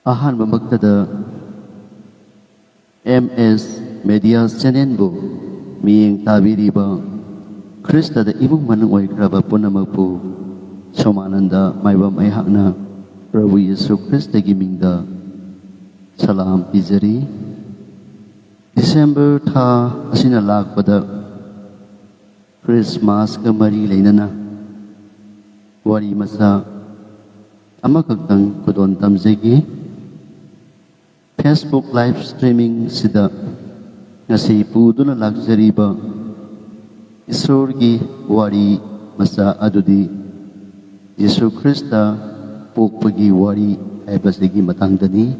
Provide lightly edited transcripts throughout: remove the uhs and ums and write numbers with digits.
ꯑꯍꯥꯟꯕꯃꯛꯇꯗ MS Media ꯆꯦꯅꯦꯜꯕꯨ ꯃꯤꯠꯌꯦꯡ ꯇꯥꯕꯤꯔꯤꯕ ꯈ꯭ꯔꯤꯁꯇꯗ ꯏꯃꯨꯡ ꯃꯅꯨꯡ ꯑꯣꯏꯈ꯭ꯔꯕ ꯄꯨꯝꯅꯃꯛꯄꯨ ꯁꯣꯃꯥꯅꯟꯗ ꯃꯥꯏꯕꯝ ꯑꯩꯍꯥꯛꯅ ꯄ꯭ꯔꯚꯨ ꯌꯤꯁꯨ ꯈ꯭ꯔꯤꯁꯇꯒꯤ ꯃꯤꯡꯗ ꯁꯂꯥꯝ ꯄꯤꯖꯔꯤ꯫ ꯗꯤꯁꯦꯝꯕꯔ ꯊꯥ ꯑꯁꯤꯅ ꯂꯥꯛꯄꯗ ꯈ꯭ꯔꯤꯁꯃꯥꯁꯀ ꯃꯔꯤ ꯂꯩꯅꯅ ꯋꯥꯔꯤ ꯃꯆꯥ ꯑꯃꯈꯛꯇꯪ ꯈꯨꯗꯣꯜ ꯇꯝꯖꯒꯦ꯫ ꯐꯦꯁꯕꯨꯛ ꯂꯥꯏꯚ ꯁ꯭ꯇ꯭ꯔꯤꯃꯤꯡ ꯁꯤꯗ ngasi puduna lakjariba Isorgi wari masa adudi Yesu Krista pokpagi wari haibasigi matangdani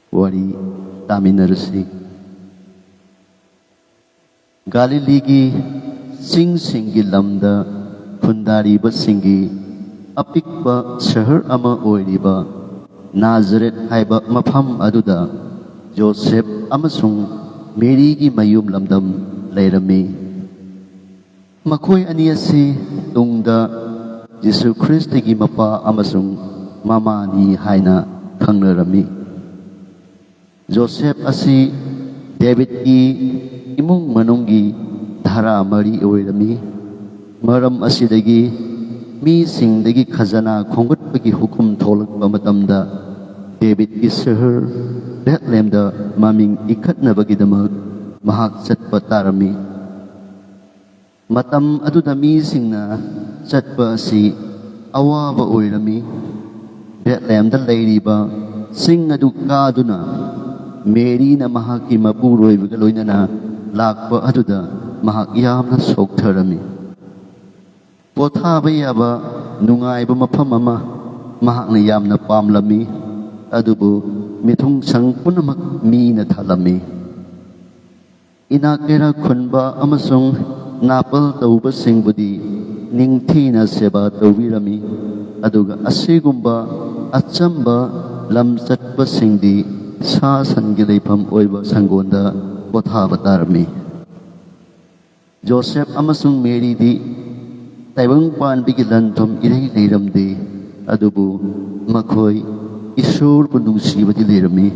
wari taminarsi Galiligi sing-singi lamda khundariba singi apikba shahar ama oiriba Nazareth haiba mafam aduda Joseph amasung Mary gi mayum lamdam leirami Makoi ani asi tungda Jesu Christ gi mapa amasung mama ni haina khangnarami Joseph asi David gi imung manunggi dhara mari oirami maram asidagi mi singdagi khazana khongatpagi hukum tholakba matamda David gi shahar Bethlehem da maming ikhatnabagidamak mahak chatpa tarami matam aduda mi singna chatpa asi awaba oirami Bethlehem da leiriba sing adu kaduna Mary na mahaki mapuroibaga loinana lakpa aduda mahak yamna soktharami pothaba yaba nungaiba mafam ama mahakna yamna pamlami adubu mithung sang punamak mi na thalami inakera khunba amasung napal tauba singbudi ningthina seba tawirami aduga asigumba achamba lam chatpa singdi sa sangi leifam oiba sangonda pothaba tarami Joseph amasung Mary di taibang panbigi lanthom irei leiramdi adubu makhoi Isur punungsibadi leirami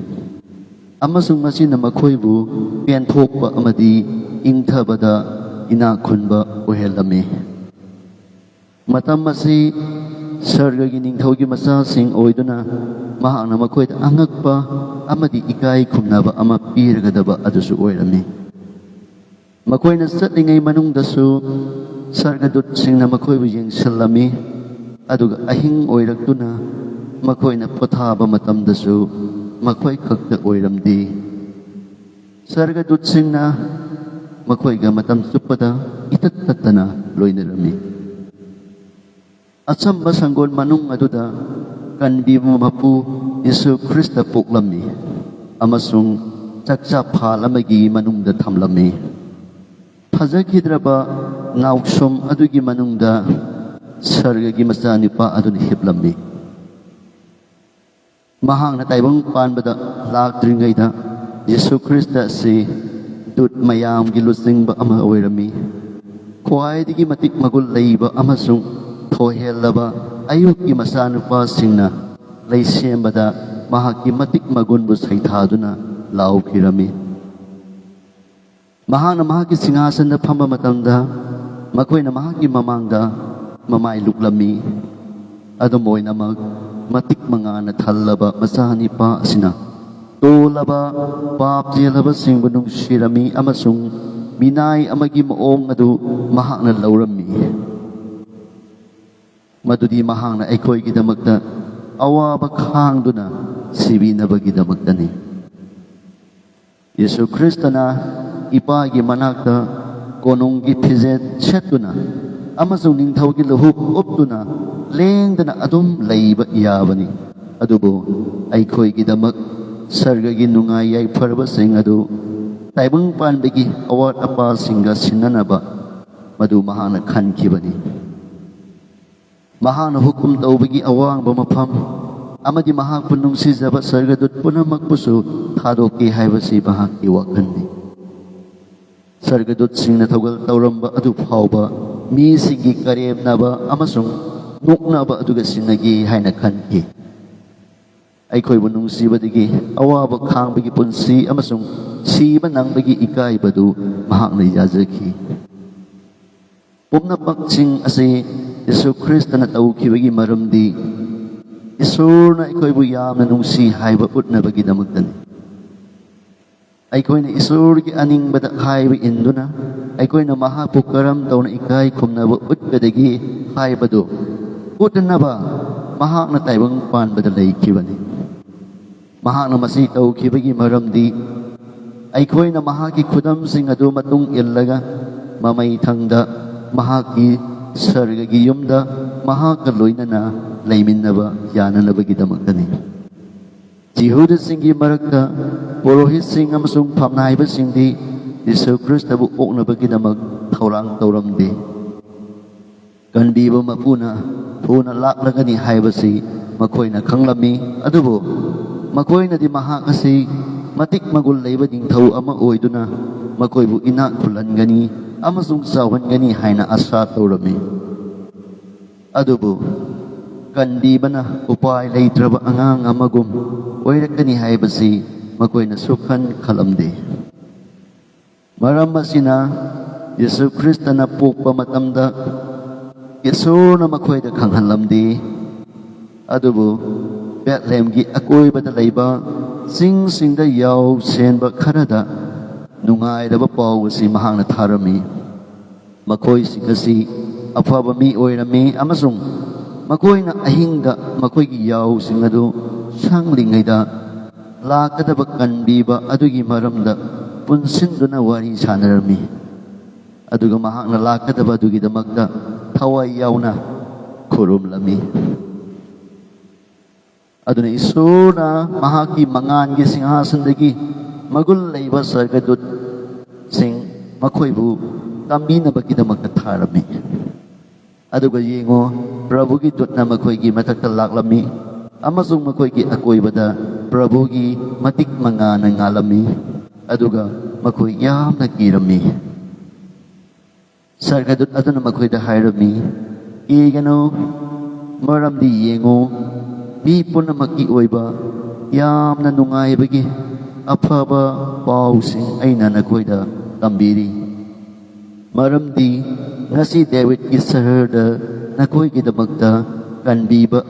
amasung masina makhoibu penthokpa amadi ingthabada inakhunba ohelami matam masi sargagi ningthaugi masasing oiduna mahakna makhoida angakpa amadi ikai khumnaba ama pirgadaba adusu oirami makhoina chatlingai manungdasu sargadut singna makhoibu yengsalami aduga ahing oiraktuna Makoy na pothaba matamdasu makoy kakta oiramdi sarga dutsing na makoy ga matam supada itattatana loinarami atsamba sanggol manung aduda kandi mapu Yesu Krista poklami amasung chakcha phalamagi manungda thamlami phajakidraba nauksom adugi manungda sarga gi masanipa adun hiplami Mahang na taibang panbada laktringaida Yesu Krista si dut mayam gilusing ba ama oirami Kuwai digi matik magul layba amasung thohelaba ayuk ki masanupa singna laysembada mahak ki matik magun bu saithaduna laukirami Mahang na mahak ki singasan na phamba matamda makoy na mahak ki mamangda mamay luklami adumoy na matik mga nathalaba masani pa asina tolaba papjelaba singbunung shirami amasung minay amagi maong adu mahak na laurami madudi mahang na aikoy gidamakta awaba khangduna sibinabagidamaktani Yesu Krista na ipagi manakta konunggi phijet chetuna amasung ningthaugi lahuk uptuna lengdana adum leiba iyabani adubo aikoi gidamak sargagi nungai yai pharba sing adu taibang panbegi awat apa singa sinanaba madu mahana khankibani mahana hukum taubagi awang ba mafam amadi mahak punung sijaba sargadut punamak pusu thadoki haibasi bahaki wakanni sargadut singna thogal tauramba adu phauba mi singi karem naba amasung nukna ba aduga sinagi haina khanki ꯑꯩꯈꯣꯏꯕꯨ ꯅꯨꯡꯁꯤꯕꯗꯒꯤ ꯑꯋꯥꯕ ꯈꯥꯡꯕꯒꯤ ꯄꯨꯟꯁꯤ ꯑꯃꯁꯨꯡ ꯁꯤꯕ ꯅꯪꯕꯒꯤ ꯏꯀꯥꯏꯕꯗꯨ ꯃꯍꯥꯛꯅ ꯌꯥꯖꯈꯤ꯫ ꯄꯨꯝꯅꯃꯛꯁꯤꯡ ꯑꯁꯤ ꯌꯤꯁꯨ ꯈ꯭ꯔꯤꯁꯇꯅ ꯇꯧꯈꯤꯕꯒꯤ ꯃꯔꯝꯗꯤ ꯏꯁꯣꯔꯅ ꯑꯩꯈꯣꯏꯕꯨ ꯌꯥꯝꯅ ꯅꯨꯡꯁꯤ ꯍꯥꯏꯕ ꯎꯠꯅꯕꯒꯤꯗꯃꯛꯇꯅꯤ꯫ ꯑꯩꯈꯣꯏꯅ ꯏꯁꯣꯔꯒꯤ ꯑꯅꯤꯡꯕꯗ ꯍꯥꯏꯕ ꯏꯟꯗꯨꯅ ꯑꯩꯈꯣꯏꯅ ꯃꯍꯥꯛꯄꯨ ꯀꯔꯝ ꯇꯧꯅ ꯏꯀꯥꯏ ꯈꯨꯝꯅꯕ ꯎꯠꯀꯗꯒꯦ ꯍꯥꯏꯕꯗꯨ ꯎꯠꯅꯕ ꯃꯍꯥꯛꯅ ꯇꯥꯏꯕꯪ ꯄꯥꯟꯕꯗ ꯂꯩꯈꯤꯕꯅꯤ꯫ ꯃꯍꯥꯛꯅ ꯃꯁꯤ ꯇꯧꯈꯤꯕꯒꯤ ꯃꯔꯝꯗꯤ ꯑꯩꯈꯣꯏꯅ ꯃꯍꯥꯛꯀꯤ ꯈꯨꯗꯝꯁꯤꯡ ꯑꯗꯨ ꯃꯇꯨꯡ ꯏꯜꯂꯒ ꯃꯃꯩꯊꯪꯗ ꯃꯍꯥꯛꯀꯤ ꯁꯔꯒꯒꯤ ꯌꯨꯝꯗ ꯃꯍꯥꯛꯀ ꯂꯣꯏꯅꯅ ꯂꯩꯃꯤꯟꯅꯕ ꯌꯥꯅꯅꯕꯒꯤꯗꯃꯛꯇꯅꯤ꯫ ꯌꯤꯍꯨꯗꯁꯤꯡꯒꯤ ꯃꯔꯛꯇ ꯄꯨꯔꯣꯍꯤꯠꯁꯤꯡ ꯑꯃꯁꯨꯡ ꯐꯝꯅꯥꯏꯕꯁꯤꯡꯗꯤ ꯌꯤꯁꯨ ꯈ꯭ꯔꯤꯁꯇꯕꯨ ꯑꯣꯛꯅꯕꯒꯤꯗꯃꯛ ꯊꯧꯔꯥꯡ ꯇꯧꯔꯝꯗꯦ꯫ ꯀꯟꯕꯤꯕ ꯃꯄꯨꯅ ꯊꯨꯅ ꯂꯥꯛꯂꯒꯅꯤ ꯍꯥꯏꯕꯁꯤ ꯃꯈꯣꯏꯅ ꯈꯪꯂꯝꯃꯤ, ꯑꯗꯨꯕꯨ ꯃꯈꯣꯏꯅꯗꯤ ꯃꯍꯥꯛ ꯑꯁꯤ ꯃꯇꯤꯛ ꯃꯒꯨꯟ ꯂꯩꯕ ꯅꯤꯡꯊꯧ ꯑꯃ ꯑꯣꯏꯗꯨꯅ ꯃꯈꯣꯏꯕꯨ ꯏꯅꯥꯛ ꯈꯨꯜꯍꯟꯒꯅꯤ ꯑꯃꯁꯨꯡ ꯆꯥꯎꯍꯟꯒꯅꯤ ꯍꯥꯏꯅ ꯑꯁꯥ ꯇꯧꯔꯝꯃꯤ꯫ ꯑꯗꯨꯕꯨ ꯀꯟꯕꯤꯕꯅ ꯎꯄꯥꯏ ꯂꯩꯇ꯭ꯔꯕ ꯑꯉꯥꯡ ꯑꯃꯒꯨꯝ ꯑꯣꯏꯔꯛꯀꯅꯤ ꯍꯥꯏꯕꯁꯤ ꯃꯈꯣꯏꯅ ꯁꯨꯛꯈꯟ ꯈꯜꯂꯝꯗꯦ꯫ ꯃꯔꯝ ꯑꯁꯤꯅ ꯌꯤꯁꯨ ꯈ꯭ꯔꯤꯁꯇꯅ ꯄꯣꯛꯄ ꯃꯇꯝꯗ ꯏꯁꯣꯔꯅ ꯃꯈꯣꯏꯗ ꯈꯪꯍꯟꯂꯝꯗꯦ, ꯑꯗꯨꯕꯨ ꯕꯦꯠꯂꯦꯍꯦꯝꯒꯤ ꯑꯀꯣꯏꯕꯗ ꯂꯩꯕ ꯆꯤꯡꯁꯤꯡꯗ ꯌꯥꯎ ꯁꯦꯟꯕ ꯈꯔꯗ ꯅꯨꯡꯉꯥꯏꯔꯕ ꯄꯥꯎ ꯑꯁꯤ ꯃꯍꯥꯛꯅ ꯊꯥꯔꯝꯃꯤ꯫ ꯃꯈꯣꯏꯁꯤꯡ ꯑꯁꯤ ꯑꯐꯕ ꯃꯤ ꯑꯣꯏꯔꯝꯃꯤ ꯑꯃꯁꯨꯡ ꯃꯈꯣꯏꯅ ꯑꯍꯤꯡꯗ ꯃꯈꯣꯏꯒꯤ ꯌꯥꯎꯁꯤꯡ ꯑꯗꯨ ꯁꯪꯂꯤꯉꯩꯗ ꯂꯥꯛꯀꯗꯕ ꯀꯟꯕꯤꯕ ꯑꯗꯨꯒꯤ ꯃꯔꯝꯗ ꯄꯨꯟꯁꯤꯟꯗꯨꯅ ꯋꯥꯔꯤ ꯁꯥꯅꯔꯝꯃꯤ, ꯑꯗꯨꯒ ꯃꯍꯥꯛꯅ ꯂꯥꯛꯀꯗꯕ ꯑꯗꯨꯒꯤꯗꯃꯛꯇ ꯊꯋꯥꯏ ꯌꯥꯎꯅ ꯈꯨꯔꯨꯝꯂꯝꯃꯤ꯫ ꯑꯗꯨꯅ ꯏꯁꯣꯔꯅ ꯃꯍꯥꯛꯀꯤ ꯃꯉꯥꯟꯒꯤ ꯁꯤꯡꯍꯥꯁꯟꯗꯒꯤ ꯃꯒꯨꯟ ꯂꯩꯕ ꯁꯔꯒꯗꯨꯠꯁꯤꯡ ꯃꯈꯣꯏꯕꯨ ꯇꯝꯕꯤꯅꯕꯒꯤꯗꯃꯛꯇ ꯊꯥꯔꯝꯃꯤ꯫ ꯑꯗꯨꯒ ꯌꯦꯡꯉꯣ, ꯄ꯭ꯔꯚꯨꯒꯤ ꯗꯨꯠꯅ ꯃꯈꯣꯏꯒꯤ ꯃꯊꯛꯇ ꯂꯥꯛꯂꯝꯃꯤ ꯑꯃꯁꯨꯡ ꯃꯈꯣꯏꯒꯤ ꯑꯀꯣꯏꯕꯗ ꯄ꯭ꯔꯚꯨꯒꯤ ꯃꯇꯤꯛ ꯃꯉꯥꯜꯅ ꯉꯥꯜꯂꯝꯃꯤ, ꯑꯗꯨꯒ ꯃꯈꯣꯏ ꯌꯥꯝꯅ ꯀꯤꯔꯝꯃꯤ꯫ ꯁꯔꯒꯗꯨꯠ ꯑꯗꯨꯅ ꯃꯈꯣꯏꯗ ꯍꯥꯏꯔꯝꯃꯤ, "ꯀꯤꯒꯅꯨ, ꯃꯔꯝꯗꯤ ꯌꯦꯡꯉꯨ, ꯃꯤ ꯄꯨꯝꯅꯃꯛꯀꯤ ꯑꯣꯏꯕ ꯌꯥꯝꯅ ꯅꯨꯡꯉꯥꯏꯕꯒꯤ ꯑꯐꯕ ꯄꯥꯎꯁꯤꯡ ꯑꯩꯅ ꯅꯈꯣꯏꯗ ꯇꯝꯕꯤꯔꯤ꯫ ꯃꯔꯝꯗꯤ ꯉꯁꯤ ꯗꯦꯕꯤꯠꯀꯤ ꯁꯍꯔꯗ ꯅꯈꯣꯏꯒꯤꯗꯃꯛꯇ ꯀꯟꯕꯤꯕ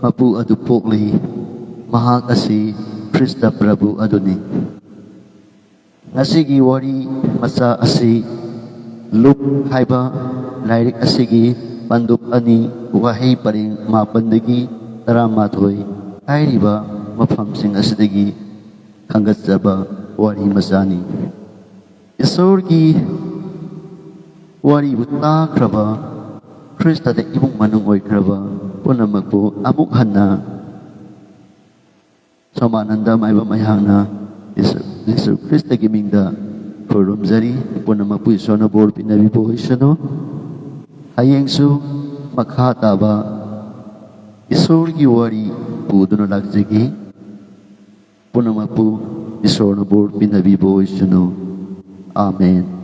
ꯃꯄꯨ ꯑꯗꯨ ꯄꯣꯛꯂꯤ꯫ ꯃꯍꯥꯛ ꯑꯁꯤ ꯈ꯭ꯔꯤꯁꯇ ꯄ꯭ꯔꯚꯨ ꯑꯗꯨꯅꯤ." ꯉꯁꯤꯒꯤ ꯋꯥꯔꯤ ꯃꯆꯥ ꯑꯁꯤ ꯂꯨꯛ ꯍꯥꯏꯕ ꯂꯥꯏꯔꯤꯛ ꯑꯁꯤꯒꯤ ꯄꯟꯗꯨꯞ 2 ꯋꯥꯍꯩ ꯄꯔꯦꯡ 9ꯗꯒꯤ 11 ꯍꯥꯏꯔꯤꯕ ꯃꯐꯝꯁꯤꯡ ꯑꯁꯤꯗꯒꯤ ꯈꯪꯒꯠꯆꯕ ꯋꯥꯔꯤ ꯃꯆꯥꯅꯤ꯫ ꯏꯁꯣꯔꯒꯤ ꯋꯥꯔꯤꯕꯨ ꯇꯥꯈ꯭ꯔꯕ, ꯈ꯭ꯔꯤꯁꯇꯗ ꯏꯃꯨꯡ ꯃꯅꯨꯡ ꯑꯣꯏꯈ꯭ꯔꯕ ꯄꯨꯝꯅꯃꯛꯄꯨ ꯑꯃꯨꯛ ꯍꯟꯅ ꯁꯣꯃꯥꯅꯟꯗ ꯃꯥꯏꯕ ꯃꯌꯥꯝꯅ ꯌꯤꯁꯨ ꯈ꯭ꯔꯤꯁꯇꯒꯤ ꯃꯤꯡꯗ ꯈꯨꯔꯨꯝꯖꯔꯤ꯫ ꯄꯨꯝꯅꯃꯛꯄꯨ ꯏꯁꯣꯔꯅ ꯕꯣꯔ ꯄꯤꯅꯕꯤꯕ ꯑꯣꯏꯁꯅꯨ꯫ ꯍꯌꯦꯡꯁꯨ ꯃꯈꯥ ꯇꯥꯕ ꯏꯁꯣꯔꯒꯤ ꯋꯥꯔꯤ ꯄꯨꯗꯨꯅ ꯂꯥꯛꯆꯒꯦ꯫ ꯄꯨꯝꯅꯃꯛꯄꯨ ꯏꯁꯣꯔꯅ ꯕꯣꯔ ꯄꯤꯅꯕꯤꯕ ꯑꯣꯏꯁꯅꯨ꯫ 아멘.